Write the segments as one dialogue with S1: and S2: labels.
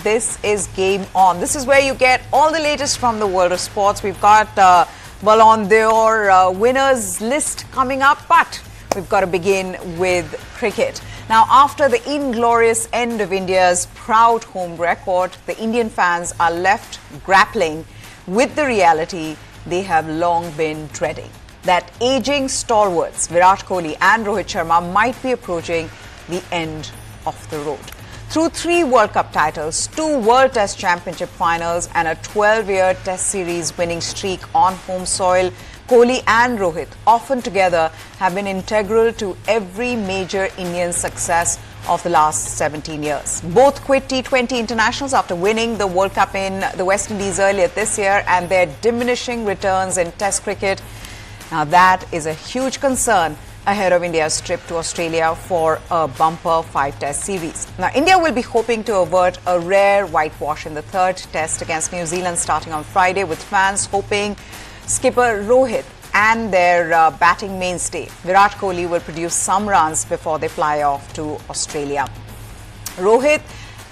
S1: this is Game On. This is where you get all the latest from the world of sports. We've got Ballon D'Or winners list coming up, but we've got to begin with cricket. Now, after the inglorious end of India's proud home record, the Indian fans are left grappling with the reality they have long been dreading. That aging stalwarts Virat Kohli and Rohit Sharma might be approaching the end of the road. Through 3 World Cup titles, 2 World Test Championship finals and a 12-year Test Series winning streak on home soil, Kohli and Rohit, often together, have been integral to every major Indian success of the last 17 years. Both quit T20 internationals after winning the World Cup in the West Indies earlier this year, and their diminishing returns in Test cricket. Now that is a huge concern ahead of India's trip to Australia for a bumper 5-test series. Now, India will be hoping to avert a rare whitewash in the 3rd test against New Zealand starting on Friday, with fans hoping skipper Rohit and their batting mainstay Virat Kohli will produce some runs before they fly off to Australia. Rohit,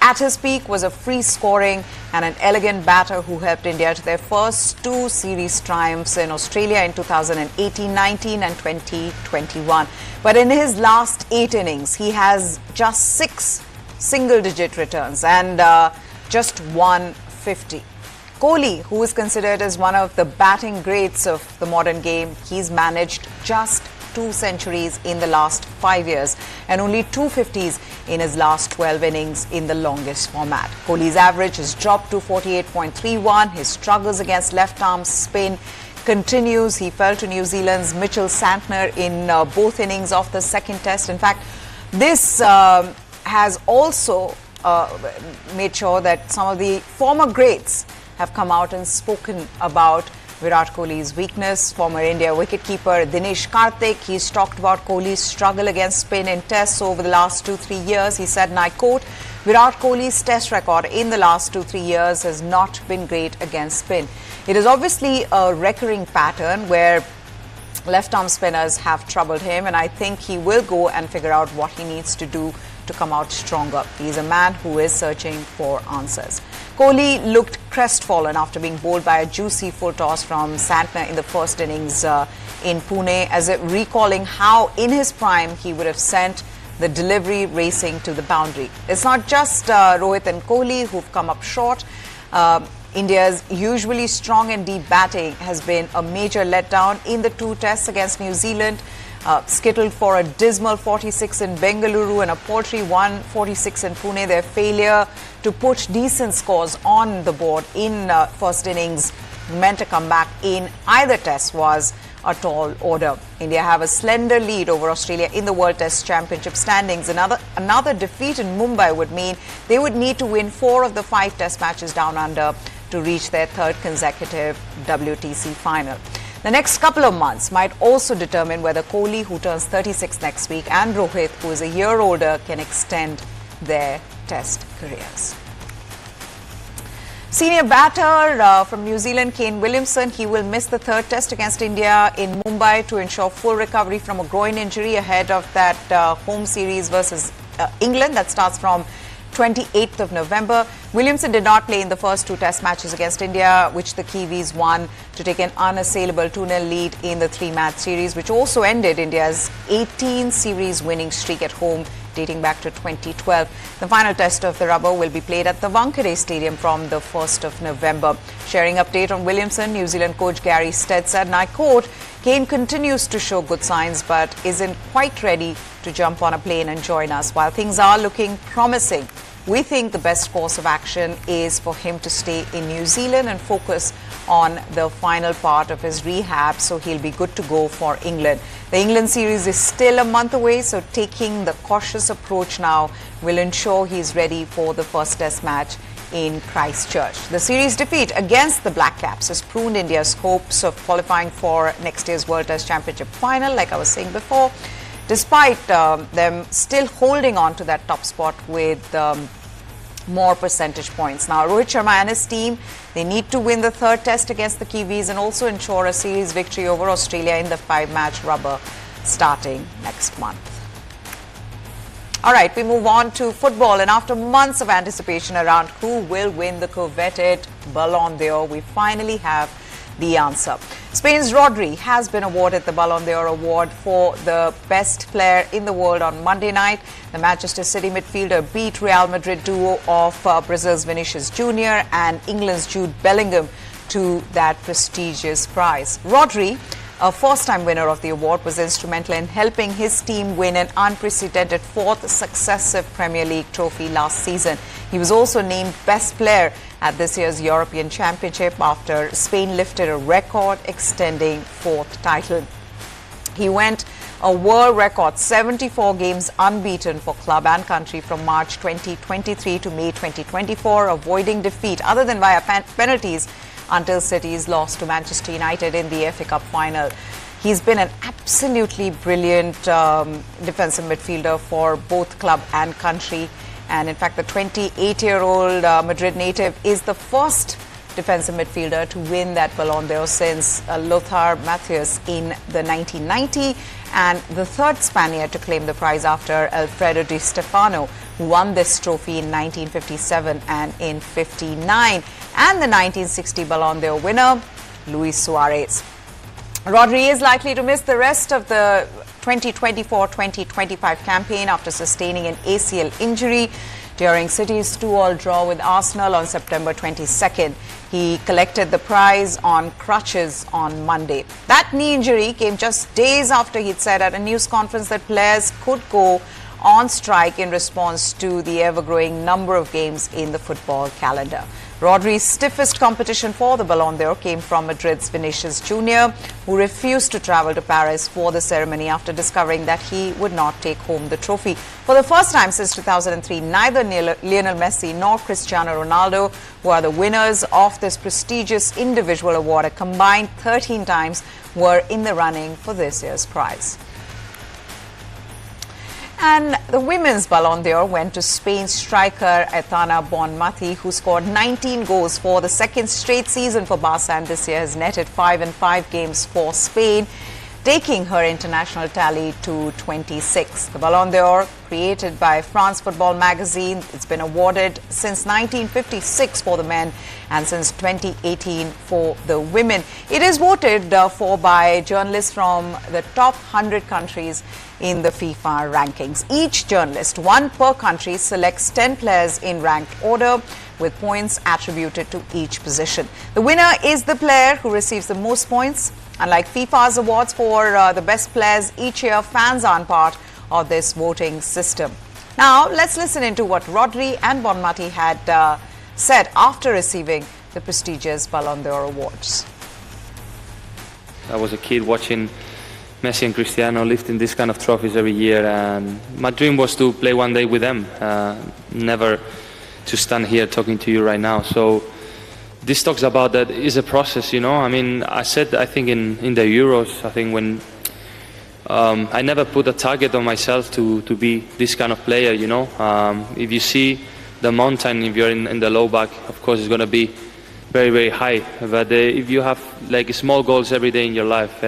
S1: at his peak, was a free-scoring and an elegant batter who helped India to their first 2 series triumphs in Australia in 2018-19 and 2021. But in his last 8 innings, he has just 6 single-digit returns and just 150. Kohli, who is considered as one of the batting greats of the modern game, he's managed just 2 centuries in the last 5 years and only 250s in his last 12 innings in the longest format. Kohli's average has dropped to 48.31. His struggles against left-arm spin continues. He fell to New Zealand's Mitchell Santner in both innings of the 2nd test. In fact, this has also made sure that some of the former greats have come out and spoken about Virat Kohli's weakness. Former India wicketkeeper Dinesh Karthik, he's talked about Kohli's struggle against spin in tests over the last 2-3 years. He said, and I quote, Virat Kohli's test record in the last 2-3 years has not been great against spin. It is obviously a recurring pattern where left-arm spinners have troubled him, and I think he will go and figure out what he needs to do to come out stronger. He's a man who is searching for answers. Kohli looked crestfallen after being bowled by a juicy full toss from Santner in the 1st innings in Pune, as if recalling how in his prime he would have sent the delivery racing to the boundary. It's not just Rohit and Kohli who've come up short. India's usually strong and deep batting has been a major letdown in the 2 tests against New Zealand. Skittled for a dismal 46 in Bengaluru and a paltry 146 in Pune. Their failure to put decent scores on the board in 1st innings meant a comeback in either test was a tall order. India have a slender lead over Australia in the World Test Championship standings. Another defeat in Mumbai would mean they would need to win 4 of the 5 test matches down under to reach their 3rd consecutive WTC final. The next couple of months might also determine whether Kohli, who turns 36 next week, and Rohit, who is a year older, can extend their test careers. Senior batter from New Zealand, Kane Williamson, he will miss the 3rd test against India in Mumbai to ensure full recovery from a groin injury ahead of that home series versus England that starts from 28th of November. Williamson did not play in the first 2 test matches against India, which the Kiwis won to take an unassailable 2-0 lead in the 3-match series, which also ended India's 18 series winning streak at home dating back to 2012. The final test of the rubber will be played at the Wankhede Stadium from the 1st of November. Sharing update on Williamson, New Zealand coach Gary Stead said, and I quote, Kane continues to show good signs but isn't quite ready to jump on a plane and join us. While things are looking promising, we think the best course of action is for him to stay in New Zealand and focus on the final part of his rehab, so he'll be good to go for England. The England series is still a month away, so taking the cautious approach now will ensure he's ready for the 1st test match in Christchurch. The series defeat against the Black Caps has pruned India's hopes of qualifying for next year's World Test Championship final, like I was saying before, despite them still holding on to that top spot with more percentage points. Now, Rohit Sharma and his team, they need to win the 3rd test against the Kiwis and also ensure a series victory over Australia in the 5-match rubber starting next month. All right, we move on to football, and after months of anticipation around who will win the coveted Ballon d'Or, we finally have the answer. Spain's Rodri has been awarded the Ballon d'Or award for the best player in the world on Monday night. The Manchester City midfielder beat Real Madrid duo of Brazil's Vinicius Junior and England's Jude Bellingham to that prestigious prize. Rodri, a first-time winner of the award, was instrumental in helping his team win an unprecedented fourth successive Premier League trophy last season. He was also named Best Player at this year's European Championship after Spain lifted a record-extending fourth title. He went a world record 74 games unbeaten for club and country from March 2023 to May 2024, avoiding defeat other than via penalties until City's loss to Manchester United in the FA Cup final. He's been an absolutely brilliant defensive midfielder for both club and country. And in fact, the 28-year-old Madrid native is the first defensive midfielder to win that Ballon d'Or since Lothar Matthäus in the 1990, and the third Spaniard to claim the prize after Alfredo Di Stefano, who won this trophy in 1957 and in 59, and the 1960 Ballon d'Or winner, Luis Suarez. Rodri is likely to miss the rest of the 2024-2025 campaign after sustaining an ACL injury during City's 2-2 draw with Arsenal on September 22nd. He collected the prize on crutches on Monday. That knee injury came just days after he'd said at a news conference that players could go on strike in response to the ever-growing number of games in the football calendar. Rodri's stiffest competition for the Ballon d'Or came from Madrid's Vinicius Junior, who refused to travel to Paris for the ceremony after discovering that he would not take home the trophy. For the first time since 2003, neither Lionel Messi nor Cristiano Ronaldo, who are the winners of this prestigious individual award a combined 13 times, were in the running for this year's prize. And the women's Ballon d'Or went to Spain's striker Aitana Bonmatí, who scored 19 goals for the second straight season for Barca and this year has netted 5 in 5 games for Spain, taking her international tally to 26. The Ballon d'Or, created by France Football magazine, it's been awarded since 1956 for the men and since 2018 for the women. It is voted for by journalists from the top 100 countries in the FIFA rankings. Each journalist, one per country, selects 10 players in ranked order with points attributed to each position. The winner is the player who receives the most points. Unlike FIFA's awards for the best players each year, fans aren't part of this voting system. Now, let's listen into what Rodri and Bonmatí had said after receiving the prestigious Ballon d'Or awards.
S2: I was a kid watching Messi and Cristiano lifting this kind of trophies every year, and my dream was to play one day with them, never to stand here talking to you right now. So this talks about that is a process, you know. I mean, I said, I think in the Euros, I think when I never put a target on myself to be this kind of player, you know. If you see the mountain, if you're in the low back, of course it's going to be very, very high. But if you have like small goals every day in your life,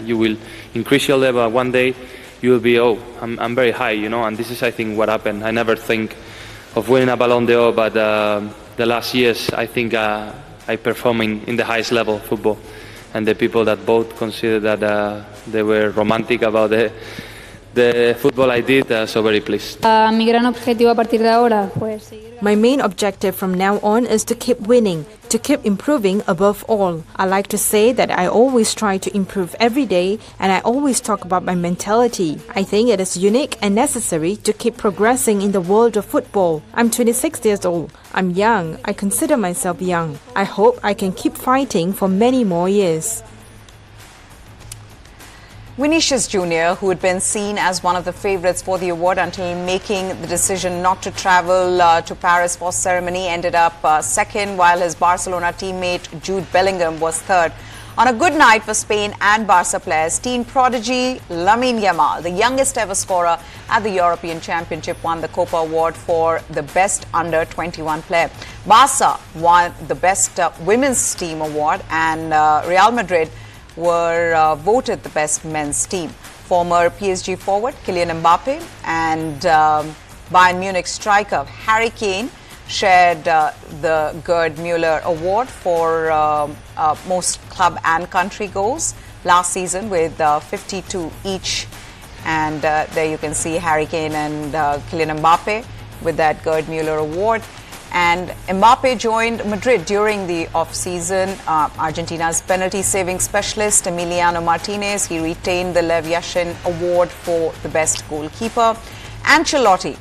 S2: you will increase your level. One day you will be, I'm very high, you know. And this is, I think, what happened. I never think of winning a Ballon d'Or, but the last years, I think I perform in the highest level of football. And the people that both consider that they were romantic about the football I did, so very pleased.
S3: Mi gran objetivo a partir de ahora, pues seguir.
S4: My main objective from now on is to keep winning, to keep improving above all. I like to say that I always try to improve every day, and I always talk about my mentality. I think it is unique and necessary to keep progressing in the world of football. I'm 26 years old. I'm young. I consider myself young. I hope I can keep fighting for many more years.
S1: Vinicius Junior, who had been seen as one of the favourites for the award until making the decision not to travel to Paris for ceremony, ended up second, while his Barcelona teammate Jude Bellingham was third. On a good night for Spain and Barca players, teen prodigy Lamine Yamal, the youngest ever scorer at the European Championship, won the Copa Award for the best under-21 player. Barca won the best women's team award, and Real Madrid were voted the best men's team. Former PSG forward Kylian Mbappe and Bayern Munich striker Harry Kane shared the Gerd Müller Award for most club and country goals last season with 52 each. And there you can see Harry Kane and Kylian Mbappe with that Gerd Müller Award. And Mbappe joined Madrid during the off-season. Argentina's penalty-saving specialist Emiliano Martinez, he retained the Lev Yashin Award for the best goalkeeper. Ancelotti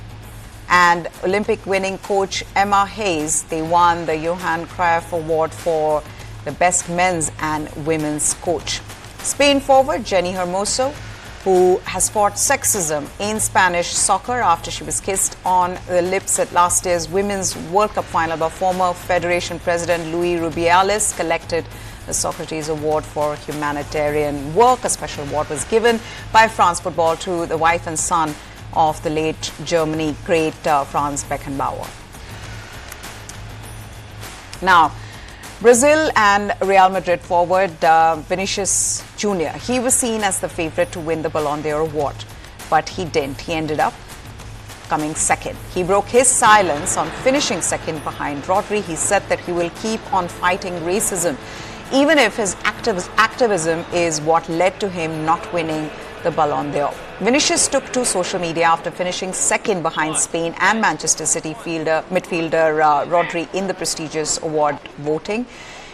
S1: and Olympic winning coach Emma Hayes, they won the Johan Cruyff Award for the best men's and women's coach. Spain forward Jenny Hermoso, who has fought sexism in Spanish soccer after she was kissed on the lips at last year's Women's World Cup final by former Federation President Luis Rubiales, collected the Socrates Award for humanitarian work. A special award was given by France Football to the wife and son of the late Germany great Franz Beckenbauer. Now, Brazil and Real Madrid forward Vinicius Junior, he was seen as the favourite to win the Ballon D'Or award, but he didn't. He ended up coming second. He broke his silence on finishing second behind Rodri. He said that he will keep on fighting racism, even if his activism is what led to him not winning the Ballon d'Or. Vinicius took to social media after finishing second behind Spain and Manchester City midfielder Rodri in the prestigious award voting.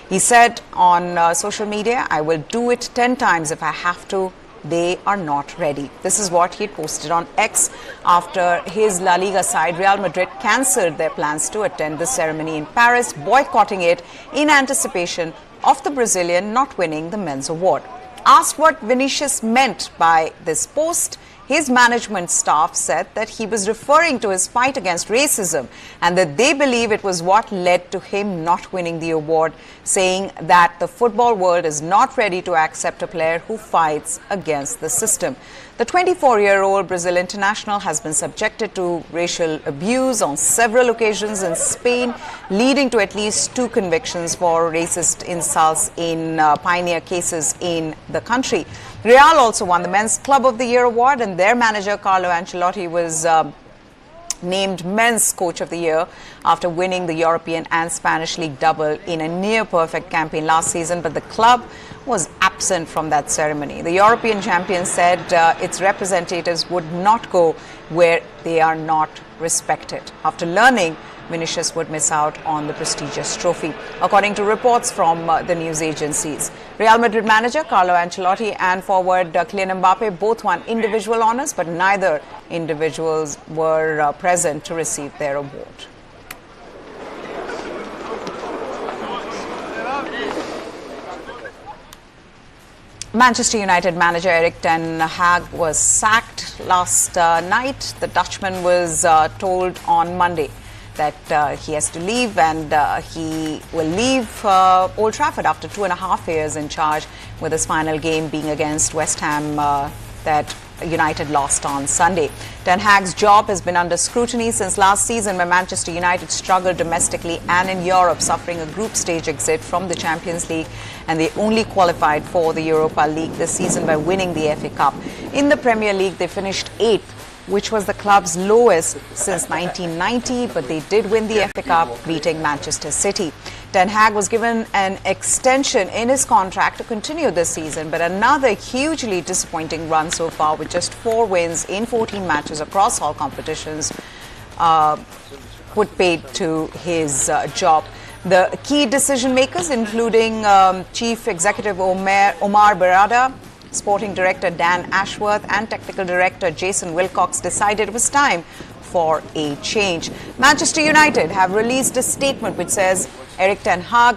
S1: He said on social media, "I will do it 10 times if I have to. They are not ready." This is what he had posted on X after his La Liga side Real Madrid cancelled their plans to attend the ceremony in Paris, boycotting it in anticipation of the Brazilian not winning the men's award. Asked what Vinicius meant by this post, his management staff said that he was referring to his fight against racism and that they believe it was what led to him not winning the award, saying that the football world is not ready to accept a player who fights against the system. The 24-year-old Brazil international has been subjected to racial abuse on several occasions in Spain, leading to at least 2 convictions for racist insults in pioneer cases in the country. Real also won the Men's Club of the Year award, and their manager Carlo Ancelotti was named Men's Coach of the Year after winning the European and Spanish League double in a near-perfect campaign last season, but the club was absent from that ceremony. The European champion said its representatives would not go where they are not respected. After learning Vinicius would miss out on the prestigious trophy, according to reports from the news agencies. Real Madrid manager Carlo Ancelotti and forward Kylian Mbappe both won individual honours, but neither individuals were present to receive their award. Manchester United manager Erik ten Hag was sacked last night. The Dutchman was told on Monday that he has to leave, and he will leave Old Trafford after 2.5 years in charge, with his final game being against West Ham that United lost on Sunday. Ten Hag's job has been under scrutiny since last season, where Manchester United struggled domestically and in Europe, suffering a group stage exit from the Champions League, and they only qualified for the Europa League this season by winning the FA Cup. In the Premier League, they finished 8th, which was the club's lowest since 1990, but they did win the FA Cup, beating Manchester City. Ten Hag was given an extension in his contract to continue this season, but another hugely disappointing run so far, with just 4 wins in 14 matches across all competitions, put paid to his job. The key decision makers, including Chief Executive Omar Berrada, Sporting Director Dan Ashworth and Technical Director Jason Wilcox, decided it was time for a change. Manchester United have released a statement which says Erik ten Hag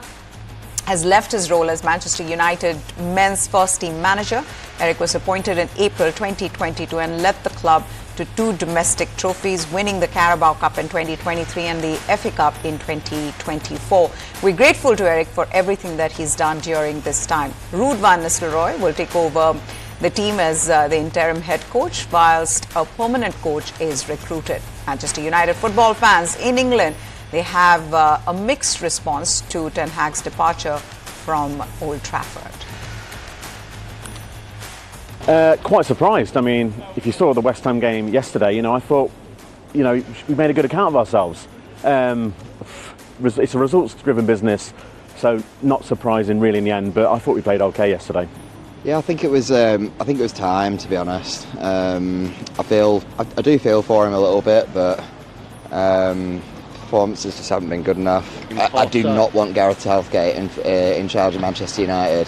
S1: has left his role as Manchester United men's first team manager. Erik was appointed in April 2022 and led the club to 2 domestic trophies, winning the Carabao Cup in 2023 and the FA Cup in 2024. We're grateful to Erik for everything that he's done during this time. Ruud van Nistelrooy will take over the team as the interim head coach, whilst a permanent coach is recruited. Manchester United football fans in England, they have a mixed response to Ten Hag's departure from Old Trafford.
S5: Quite surprised. I mean, if you saw the West Ham game yesterday, I thought, we made a good account of ourselves. It's a results-driven business, so not surprising really in the end. But I thought we played okay yesterday.
S6: Yeah, I think it was time, to be honest. I do feel for him a little bit, but performances just haven't been good enough. I do not want Gareth Southgate in charge of Manchester United.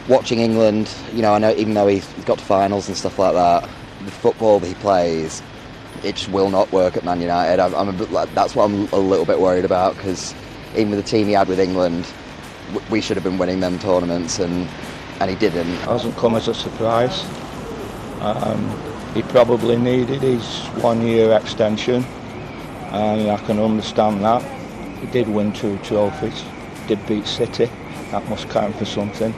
S6: Watching England, I know even though he's got to finals and stuff like that, the football that he plays, it just will not work at Man United. That's what I'm a little bit worried about, because even with the team he had with England, we should have been winning them tournaments, and he didn't.
S7: It hasn't come as a surprise. He probably needed his 1-year extension, and I can understand that. He did win 2 trophies, did beat City, that must count for something.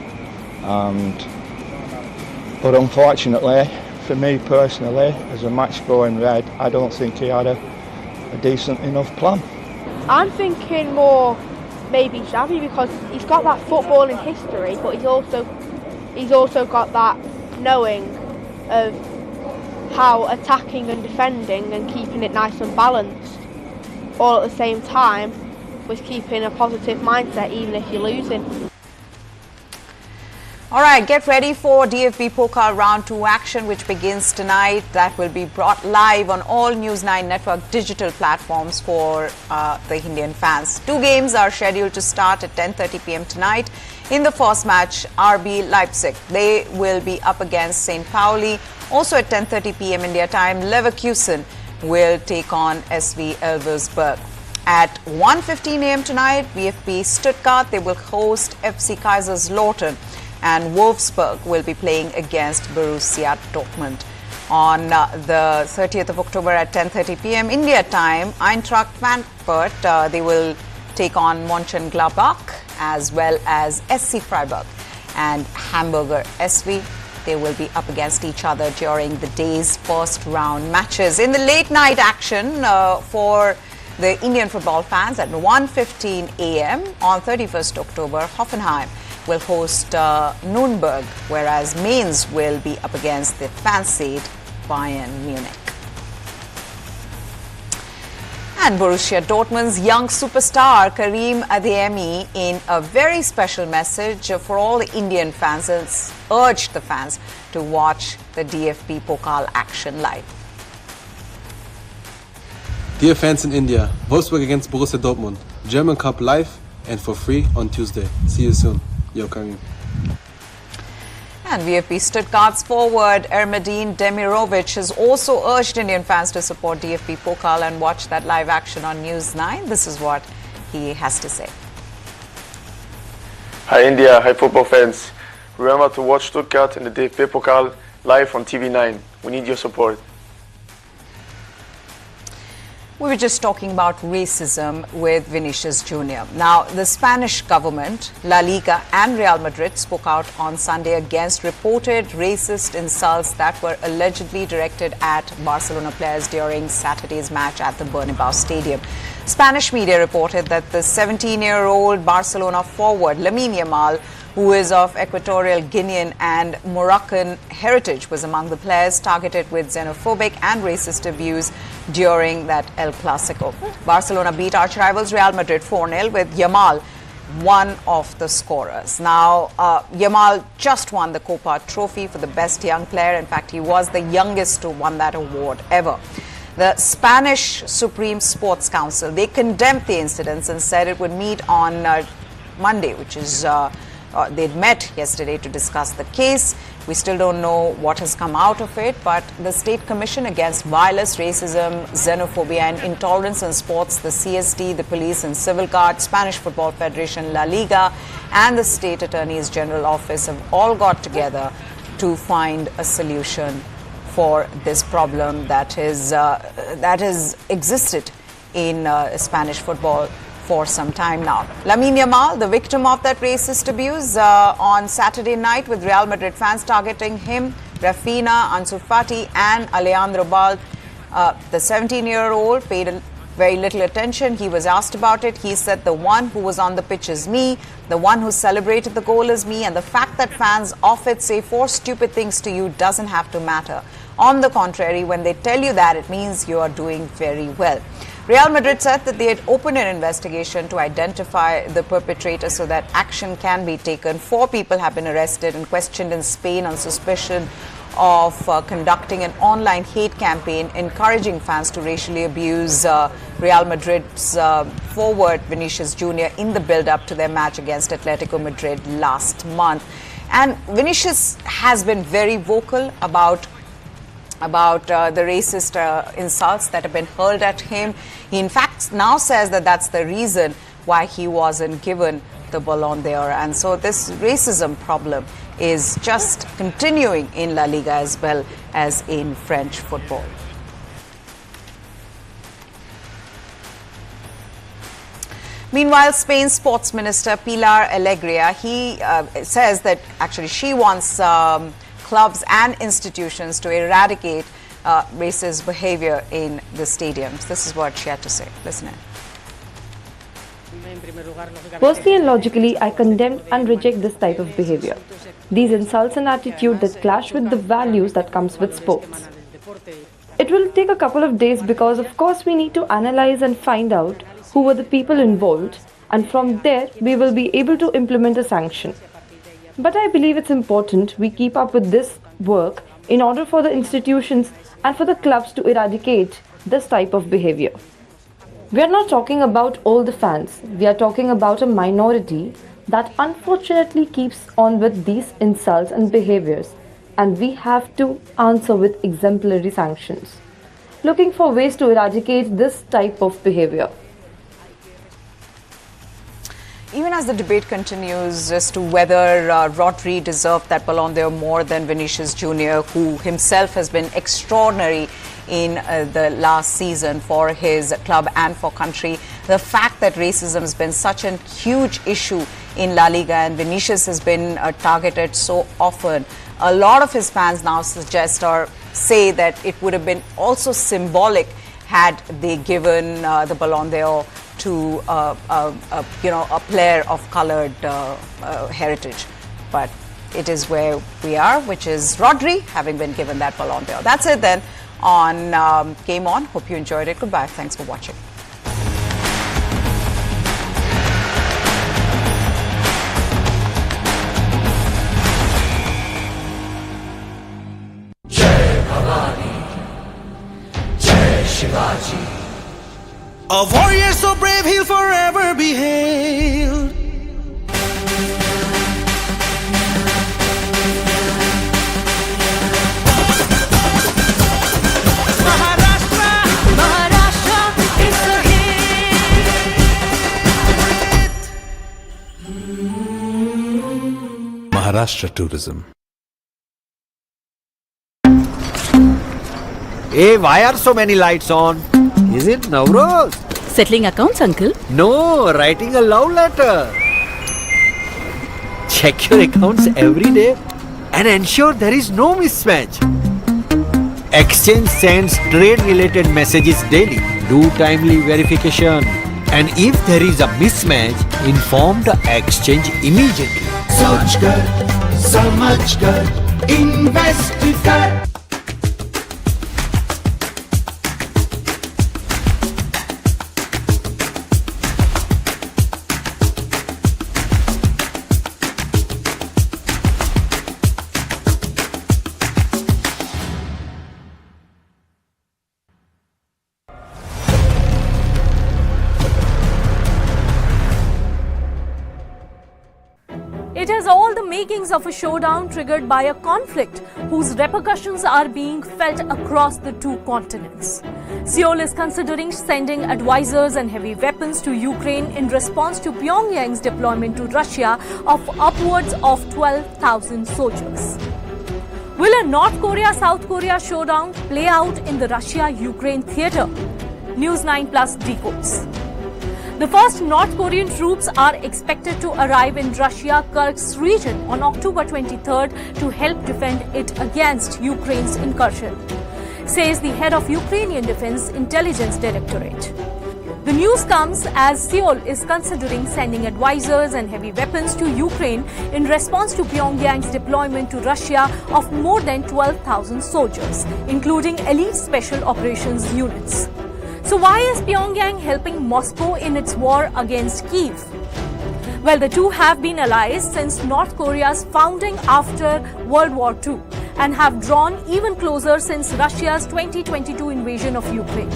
S7: But unfortunately, for me personally, as a match going red, I don't think he had a decent enough plan.
S8: I'm thinking more maybe Xavi, because he's got that footballing history, but he's also got that knowing of how attacking and defending and keeping it nice and balanced all at the same time was keeping a positive mindset even if you're losing.
S1: All right, get ready for DFB-Pokal Round 2 action, which begins tonight. That will be brought live on all News 9 Network digital platforms for the Indian fans. 2 games are scheduled to start at 10:30 p.m. tonight. In the first match, RB Leipzig, they will be up against St. Pauli. Also at 10:30 p.m. India time, Leverkusen will take on SV Elversberg. At 1:15 a.m. tonight, VfB Stuttgart, they will host FC Kaiserslautern. And Wolfsburg will be playing against Borussia Dortmund. On the 30th of October at 10:30 p.m. India time, Eintracht Frankfurt, they will take on Mönchengladbach, as well as SC Freiburg. And Hamburger SV, they will be up against each other during the day's first round matches. In the late night action for the Indian football fans at 1:15 a.m. on 31st October, Hoffenheim will host Nürnberg, whereas Mainz will be up against the fancied Bayern Munich. And Borussia Dortmund's young superstar Karim Adeyemi, in a very special message for all the Indian fans, has urged the fans to watch the DFB-Pokal action live.
S9: Dear fans in India, Wolfsburg against Borussia Dortmund, German Cup live and for free on Tuesday. See you soon. Yo, Karim.
S1: And VfB Stuttgart's forward Ermedin Demirovic has also urged Indian fans to support DFB-Pokal and watch that live action on News 9. This is what he has to say.
S10: Hi India, hi football fans. Remember to watch Stuttgart in the DFB-Pokal live on TV9. We need your support.
S1: We were just talking about racism with Vinicius Junior. Now, the Spanish government, La Liga and Real Madrid spoke out on Sunday against reported racist insults that were allegedly directed at Barcelona players during Saturday's match at the Bernabeu Stadium. Spanish media reported that the 17-year-old Barcelona forward, Lamine Yamal, who is of Equatorial Guinean and Moroccan heritage, was among the players targeted with xenophobic and racist abuse during that El Clasico. Barcelona beat arch rivals Real Madrid 4-0 with Yamal one of the scorers. Now, Yamal just won the Copa Trophy for the best young player. In fact, he was the youngest to win that award ever. The Spanish Supreme Sports Council, they condemned the incidents and said it would meet on Monday, which is they'd met yesterday to discuss the case. We still don't know what has come out of it, but the State Commission Against Violence, Racism, Xenophobia and Intolerance in Sports, the CSD, the Police and Civil Guard, Spanish Football Federation, La Liga and the State Attorney's General Office have all got together to find a solution for this problem that has existed in Spanish football for some time now. Lamine Yamal, the victim of that racist abuse on Saturday night, with Real Madrid fans targeting him, Rafinha, Ansu Fati and Alejandro Balde. The 17-year-old paid very little attention. He was asked about it. He said the one who was on the pitch is me, the one who celebrated the goal is me, and the fact that fans off it say 4 stupid things to you doesn't have to matter. On the contrary, when they tell you that, it means you are doing very well. Real Madrid said that they had opened an investigation to identify the perpetrator so that action can be taken. 4 people have been arrested and questioned in Spain on suspicion of conducting an online hate campaign encouraging fans to racially abuse Real Madrid's forward Vinicius Junior in the build-up to their match against Atletico Madrid last month. And Vinicius has been very vocal about the racist insults that have been hurled at him. He in fact now says that that's the reason why he wasn't given the Ballon d'Or. And so this racism problem is just continuing in La Liga as well as in French football. Meanwhile, Spain's sports minister Pilar Alegría, he says that actually she wants clubs and institutions to eradicate racist behavior in the stadiums. This is what she had to say. Listen in.
S11: Personally and logically, I condemn and reject this type of behavior. These insults and attitude that clash with the values that comes with sports. It will take a couple of days because of course we need to analyze and find out who were the people involved, and from there we will be able to implement a sanction. But I believe it's important we keep up with this work in order for the institutions and for the clubs to eradicate this type of behavior. We are not talking about all the fans. We are talking about a minority that unfortunately keeps on with these insults and behaviors, and we have to answer with exemplary sanctions. Looking for ways to eradicate this type of behavior.
S1: Even as the debate continues as to whether Rodri deserved that Ballon d'Or more than Vinicius Junior, who himself has been extraordinary in the last season for his club and for country, the fact that racism has been such a huge issue in La Liga and Vinicius has been targeted so often, a lot of his fans now suggest or say that it would have been also symbolic had they given the Ballon d'Or to a player of coloured heritage. But it is where we are, which is Rodri having been given that Ballon d'Or. That's it then on Game On. Hope you enjoyed it. Goodbye. Thanks for watching.
S12: Jai Bhavani, Jai Shivaji. A warrior so brave he'll forever be hailed. Maharashtra, Maharashtra is the hit.
S13: Maharashtra tourism.
S14: Hey, why are so many lights on? Is it Navroz?
S15: Settling accounts, uncle?
S14: No, writing a love letter. Check your accounts every day and ensure there is no mismatch. Exchange sends trade-related messages daily. Do timely verification. And if there is a mismatch, inform the exchange immediately.
S12: Soch kar, samajh kar, invest kar.
S16: It has all the makings of a showdown triggered by a conflict whose repercussions are being felt across the two continents. Seoul is considering sending advisors and heavy weapons to Ukraine in response to Pyongyang's deployment to Russia of upwards of 12,000 soldiers. Will a North Korea-South Korea showdown play out in the Russia-Ukraine theatre? News 9 Plus decodes. The first North Korean troops are expected to arrive in Russia-Kursk region on October 23rd to help defend it against Ukraine's incursion, says the head of Ukrainian Defense Intelligence Directorate. The news comes as Seoul is considering sending advisors and heavy weapons to Ukraine in response to Pyongyang's deployment to Russia of more than 12,000 soldiers, including elite special operations units. So why is Pyongyang helping Moscow in its war against Kyiv? Well, the two have been allies since North Korea's founding after World War II and have drawn even closer since Russia's 2022 invasion of Ukraine.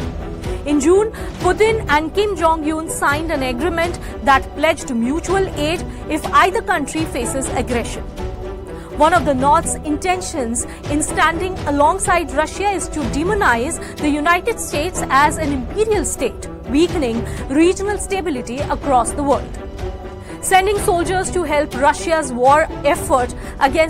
S16: In June, Putin and Kim Jong-un signed an agreement that pledged mutual aid if either country faces aggression. One of the North's intentions in standing alongside Russia is to demonize the United States as an imperial state, weakening regional stability across the world. Sending soldiers to help Russia's war effort against